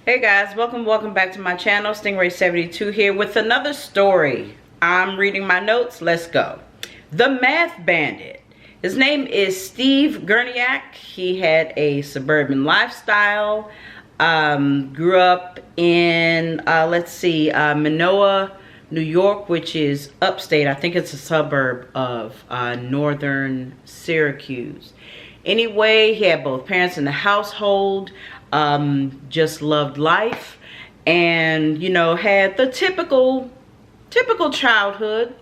Hey guys, welcome back to my channel. Stingray72 here with another story. I'm reading my notes. Let's go. The Math Bandit. His name is Steve Gurniak. He had a suburban lifestyle. Grew up in Minoa, New York, which is upstate. I think it's a suburb of northern Syracuse. Anyway, he had both parents in the household. Just loved life, and had the typical childhood.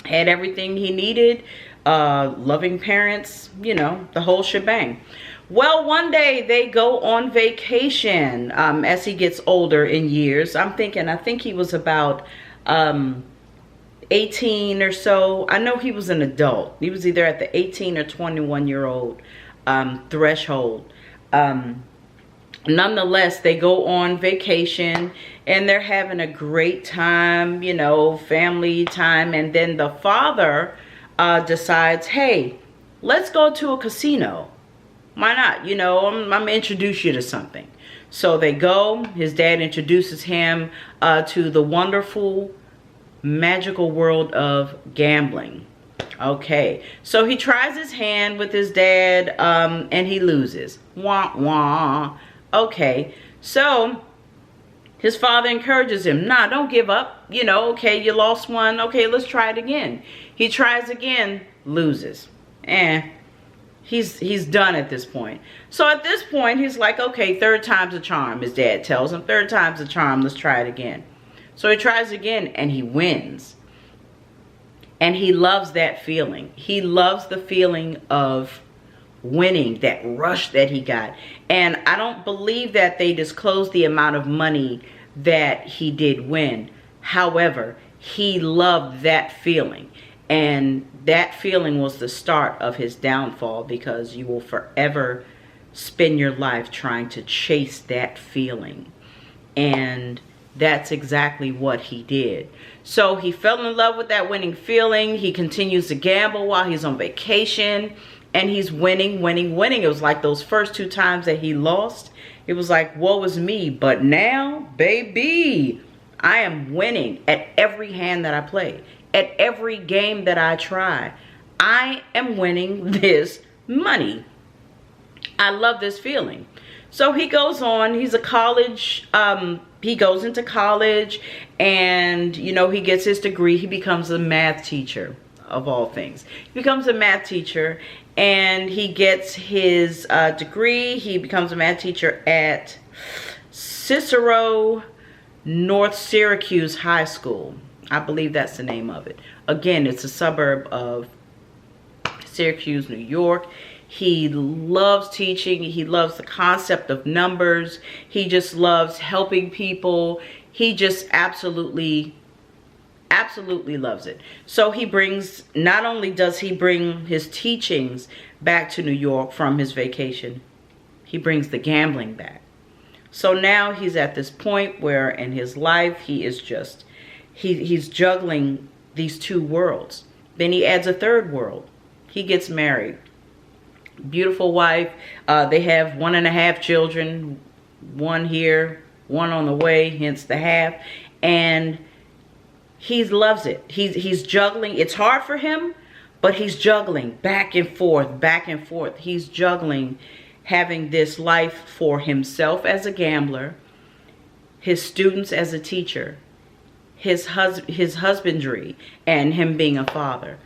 Had everything he needed, loving parents, the whole shebang. Well, one day they go on vacation as he gets older in years. I think he was about 18 or so. I know he was an adult. He was either at the 18 or 21-year-old threshold. Nonetheless, they go on vacation and they're having a great time, family time. And then the father decides, hey, let's go to a casino. Why not? I'm gonna introduce you to something. So they go. His dad introduces him to the wonderful, magical world of gambling. Okay, so he tries his hand with his dad and he loses. Wah wah. Okay, so his father encourages him, nah, don't give up. Okay, you lost one. Okay, let's try it again. He tries again, loses. He's done at this point. So at this point, he's like, okay, third time's a charm. His dad tells him, third time's a charm. Let's try it again. So he tries again and he wins. And he loves that feeling. He loves the feeling of winning, that rush that he got. And I don't believe that they disclosed the amount of money that he did win. However, he loved that feeling. And that feeling was the start of his downfall, because you will forever spend your life trying to chase that feeling. And that's exactly what he did. So he fell in love with that winning feeling. He continues to gamble while he's on vacation. And he's winning. It was like those first two times that he lost. It was like, woe is me. But now, baby, I am winning at every hand that I play. At every game that I try. I am winning this money. I love this feeling. So he goes on. He's a college, he goes into college, and he gets his degree. He becomes a math teacher, of all things. He becomes a math teacher, and he gets his degree. He becomes a math teacher at Cicero North Syracuse High School. I believe that's the name of it. Again, it's a suburb of Syracuse, New York. He loves teaching. He loves the concept of numbers. He just loves helping people. He just absolutely loves it. So he brings, not only does he bring his teachings back to New York from his vacation, he brings the gambling back. So now he's at this point where in his life he is just, he's juggling these two worlds. Then he adds a third world. He gets married. Beautiful wife. They have 1.5 children. One here, one on the way, hence the half. And he loves it. He's juggling. It's hard for him, but he's juggling back and forth, back and forth. He's juggling having this life for himself as a gambler, his students as a teacher, his husbandry, and him being a father.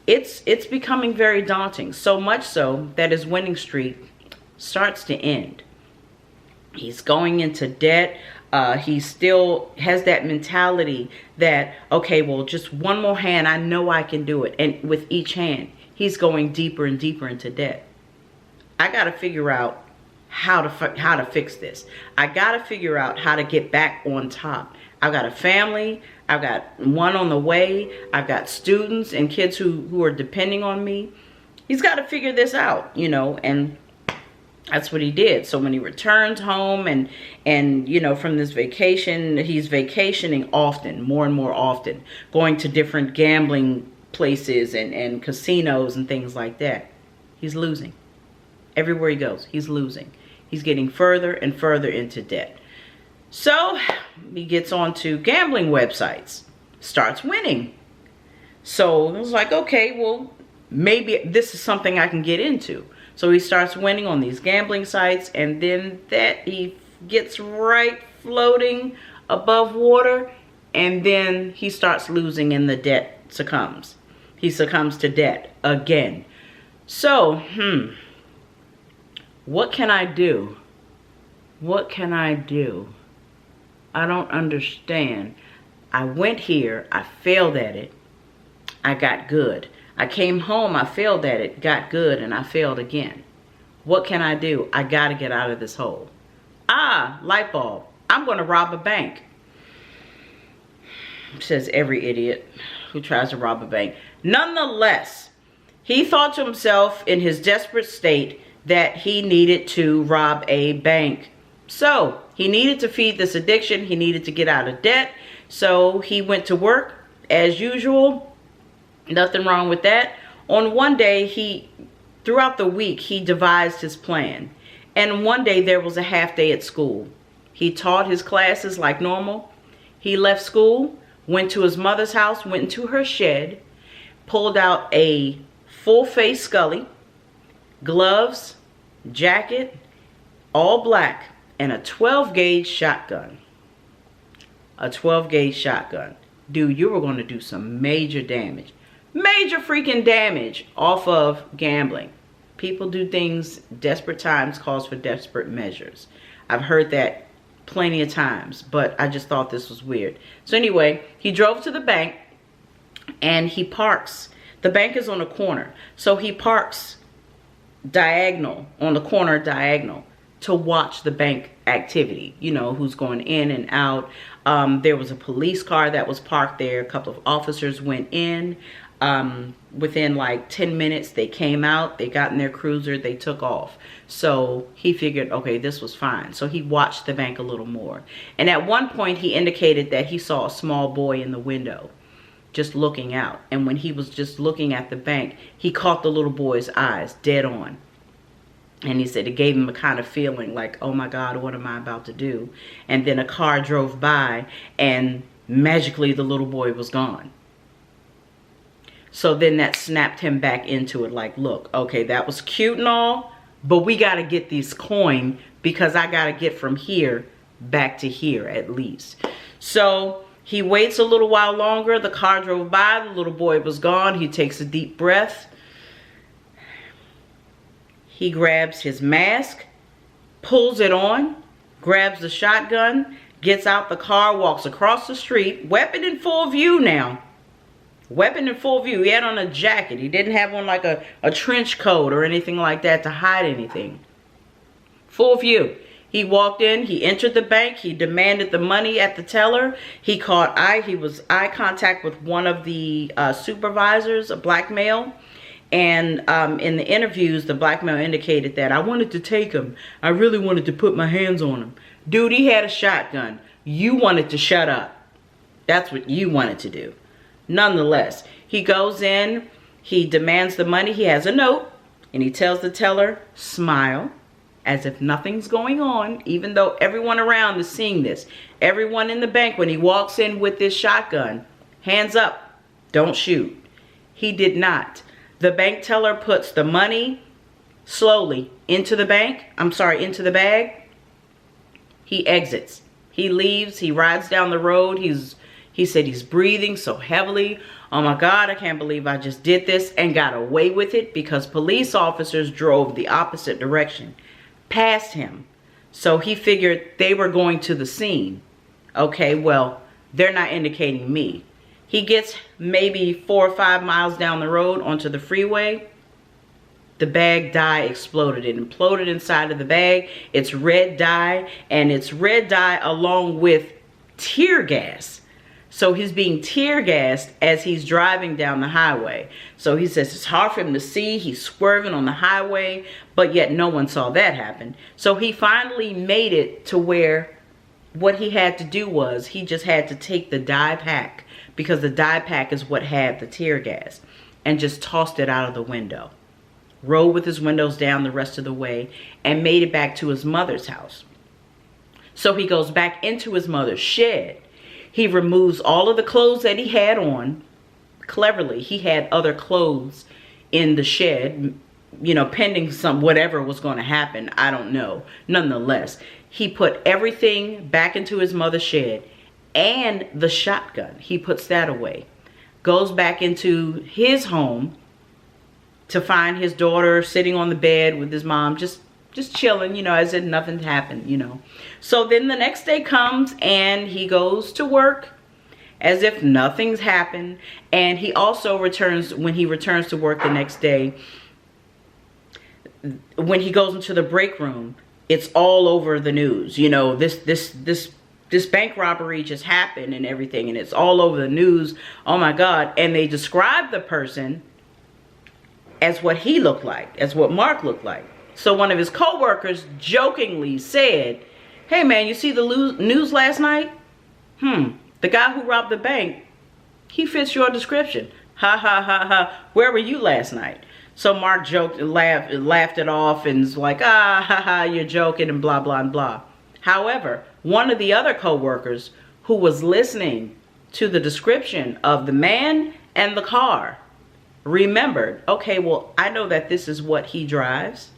It's becoming very daunting, so much so that his winning streak starts to end. He's going into debt. He still has that mentality that, okay, well, just one more hand, I know I can do it. And with each hand, he's going deeper and deeper into debt. I got to figure out how to fix this. I got to figure out how to get back on top. I've got a family. I've got one on the way. I've got students and kids who are depending on me. He's got to figure this out, and that's what he did. So when he returns home and from this vacation, he's vacationing often, more and more often, going to different gambling places and casinos and things like that. He's losing. Everywhere he goes, he's losing. He's getting further and further into debt. So he gets onto gambling websites, starts winning. So it was like, okay, well, maybe this is something I can get into. So he starts winning on these gambling sites, and then that he gets right floating above water, and then he starts losing and the debt succumbs. He succumbs to debt again. So, what can I do? What can I do? I don't understand. I went here, I failed at it, I got good. I came home, I failed at it, got good, and I failed again. What can I do? I gotta get out of this hole. Light bulb. I'm gonna rob a bank. Says every idiot who tries to rob a bank. Nonetheless, he thought to himself in his desperate state that he needed to rob a bank. So he needed to feed this addiction. He needed to get out of debt. So he went to work as usual. Nothing wrong with that. On one day, throughout the week, he devised his plan. And one day there was a half day at school. He taught his classes like normal. He left school, went to his mother's house, went into her shed, pulled out a full-face Scully, gloves, jacket, all black, and a 12-gauge shotgun. A 12-gauge shotgun. Dude, you were going to do some major damage. Major freaking damage off of gambling. People do things, desperate times calls for desperate measures. I've heard that plenty of times, but I just thought this was weird. So anyway, he drove to the bank and he parks. The bank is on a corner. So he parks diagonal, on the corner diagonal, to watch the bank activity. You know, who's going in and out. There was a police car that was parked there. A couple of officers went in. Within like 10 minutes, they came out. They got in their cruiser. They took off. So he figured, okay, this was fine. So he watched the bank a little more. And at one point, he indicated that he saw a small boy in the window just looking out. And when he was just looking at the bank, he caught the little boy's eyes dead on. And he said it gave him a kind of feeling like, oh my God, what am I about to do? And then a car drove by and magically the little boy was gone. So then that snapped him back into it like, look, okay, that was cute and all, but we got to get these coin because I got to get from here back to here at least. So he waits a little while longer. The car drove by. The little boy was gone. He takes a deep breath. He grabs his mask, pulls it on, grabs the shotgun, gets out the car, walks across the street, weapon in full view now. Weapon in full view. He had on a jacket. He didn't have on like a trench coat or anything like that to hide anything. Full view. He walked in. He entered the bank. He demanded the money at the teller. He was eye contact with one of the supervisors, a black male. And in the interviews, the black male indicated that I wanted to take him. I really wanted to put my hands on him. Dude, he had a shotgun. You wanted to shut up. That's what you wanted to do. Nonetheless, he goes in, he demands the money, he has a note, and he tells the teller, smile, as if nothing's going on, even though everyone around is seeing this. Everyone in the bank, when he walks in with this shotgun, hands up, don't shoot. He did not. The bank teller puts the money slowly into the into the bag. He exits. He leaves, he rides down the road, he said he's breathing so heavily. Oh my God, I can't believe I just did this and got away with it because police officers drove the opposite direction past him. So he figured they were going to the scene. Okay, well, they're not indicating me. He gets maybe 4 or 5 miles down the road onto the freeway. The bag dye exploded. It imploded inside of the bag. It's red dye, and it's red dye along with tear gas. So he's being tear gassed as he's driving down the highway. So he says it's hard for him to see. He's swerving on the highway, but yet no one saw that happen. So he finally made it to where what he had to do was he just had to take the dye pack, because the dye pack is what had the tear gas, and just tossed it out of the window. rode with his windows down the rest of the way, and made it back to his mother's house. So he goes back into his mother's shed. He removes all of the clothes that he had on. Cleverly, he had other clothes in the shed, you know, pending some whatever was going to happen. I don't know. Nonetheless, he put everything back into his mother's shed, and the shotgun, he puts that away. Goes back into his home to find his daughter sitting on the bed with his mom, just chilling, you know, as if nothing happened, you know. So then the next day comes and he goes to work as if nothing's happened. And he also returns, when he returns to work the next day, when he goes into the break room, it's all over the news. You know, this bank robbery just happened and everything, and it's all over the news. Oh my God. And they describe the person as what he looked like, as what Mark looked like. So one of his co-workers jokingly said, "Hey man, you see the news last night? The guy who robbed the bank, he fits your description. Ha ha ha ha. Where were you last night?" So Mark joked and laughed it off and was like, "Ah ha ha, you're joking," and blah blah and blah. However, one of the other co-workers who was listening to the description of the man and the car remembered, okay, well, I know that this is what he drives,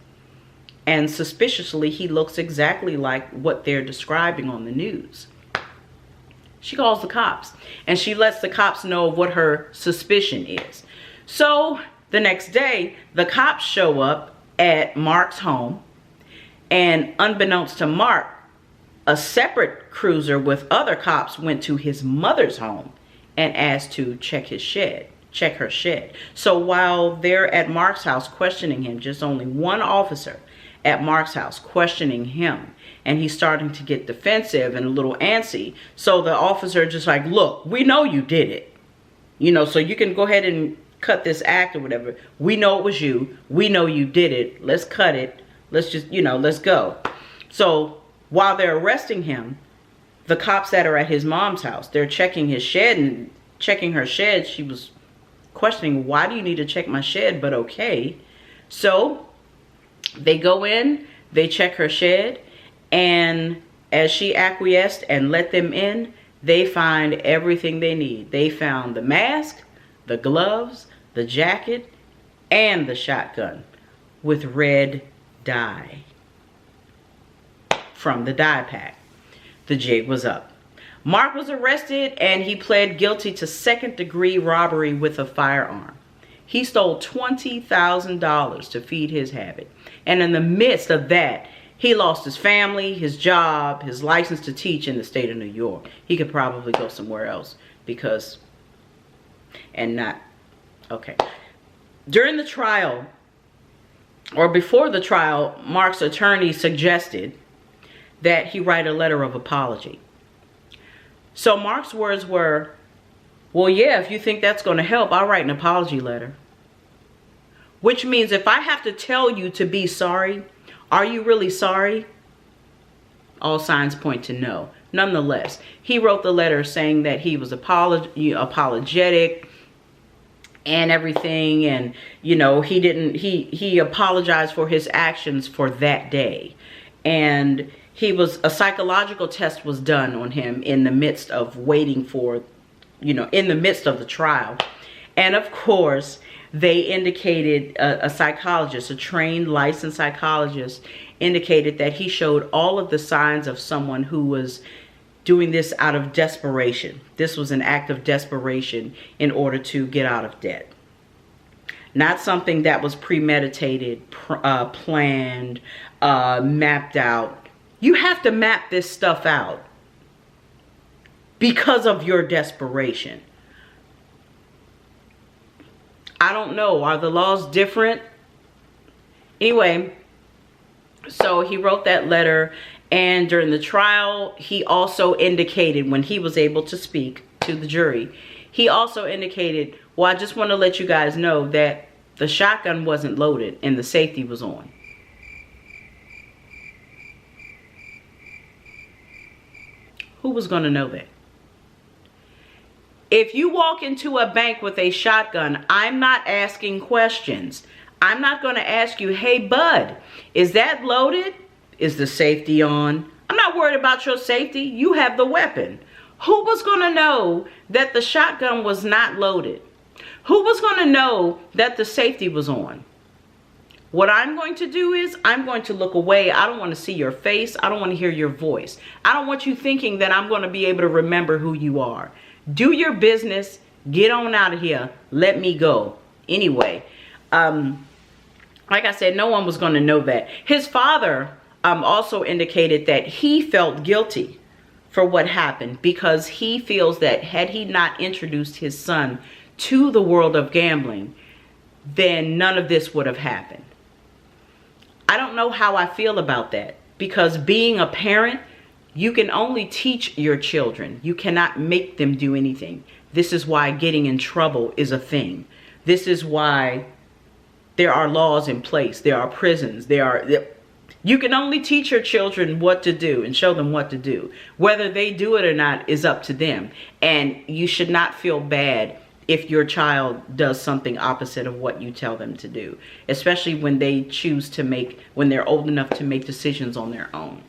and suspiciously he looks exactly like what they're describing on the news. She calls the cops, and she lets the cops know what her suspicion is. So the next day, the cops show up at Mark's home, and unbeknownst to Mark, a separate cruiser with other cops went to his mother's home and asked to check her shed. So while they're at Mark's house questioning him, just only one officer at Mark's house questioning him, and he's starting to get defensive and a little antsy. So the officer just like, "Look, we know you did it, you know, so you can go ahead and cut this act or whatever. We know it was you. We know you did it. Let's cut it. Let's just, you know, let's go." So while they're arresting him, the cops that are at his mom's house, they're checking his shed and checking her shed. She was questioning, "Why do you need to check my shed?" But okay. So they go in, they check her shed, and as she acquiesced and let them in, they find everything they need. They found the mask, the gloves, the jacket, and the shotgun with red dye from the dye pack. The jig was up. Mark was arrested and he pled guilty to second-degree robbery with a firearm. He stole $20,000 to feed his habit. And in the midst of that, he lost his family, his job, his license to teach in the state of New York. He could probably go somewhere else because, and not, okay. During the trial, or before the trial, Mark's attorney suggested that he write a letter of apology. So Mark's words were, "Well, yeah, if you think that's going to help, I'll write an apology letter." Which means if I have to tell you to be sorry, are you really sorry? All signs point to no. Nonetheless, he wrote the letter saying that he was apologetic and everything, and you know, he apologized for his actions for that day. And a psychological test was done on him in the midst of waiting for, you know, in the midst of the trial. And of course, they indicated, a psychologist, a trained licensed psychologist, indicated that he showed all of the signs of someone who was doing this out of desperation. This was an act of desperation in order to get out of debt. Not something that was premeditated, planned, mapped out. You have to map this stuff out because of your desperation. I don't know. Are the laws different? Anyway, so he wrote that letter, and during the trial, he also indicated, when he was able to speak to the jury, he also indicated, "Well, I just want to let you guys know that the shotgun wasn't loaded and the safety was on." Who was going to know that? If you walk into a bank with a shotgun, I'm not asking questions. I'm not going to ask you, hey, bud, is that loaded? Is the safety on? I'm not worried about your safety. You have the weapon. Who was going to know that the shotgun was not loaded? Who was going to know that the safety was on? What I'm going to do is I'm going to look away. I don't want to see your face. I don't want to hear your voice. I don't want you thinking that I'm going to be able to remember who you are. Do your business. Get on out of here. Let me go. Anyway, like I said, no one was going to know that. His father also indicated that he felt guilty for what happened because he feels that had he not introduced his son to the world of gambling, then none of this would have happened. I don't know how I feel about that, because being a parent, you can only teach your children. You cannot make them do anything. This is why getting in trouble is a thing. This is why there are laws in place. There are prisons. You can only teach your children what to do and show them what to do. Whether they do it or not is up to them. And you should not feel bad if your child does something opposite of what you tell them to do, especially when they choose to when they're old enough to make decisions on their own.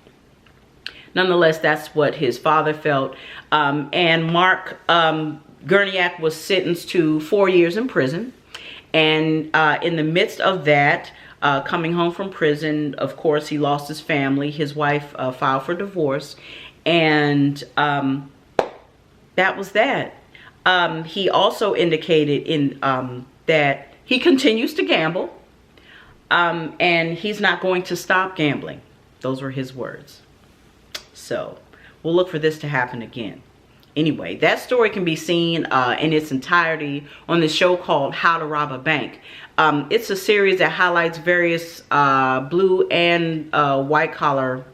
Nonetheless, that's what his father felt. And Mark Gurniak was sentenced to 4 years in prison. And in the midst of that, coming home from prison, of course, he lost his family. His wife filed for divorce. And that was that. He also indicated that he continues to gamble, and he's not going to stop gambling. Those were his words. So we'll look for this to happen again. Anyway, that story can be seen in its entirety on the show called How to Rob a Bank. It's a series that highlights various blue and white collar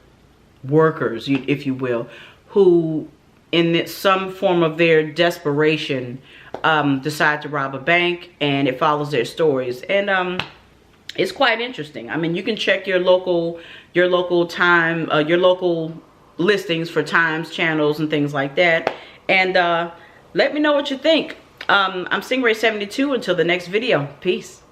workers, if you will, who in some form of their desperation decide to rob a bank, and it follows their stories. And it's quite interesting. I mean, you can check your local listings for times, channels, and things like that. And let me know what you think. I'm MunRae 72. Until the next video. Peace.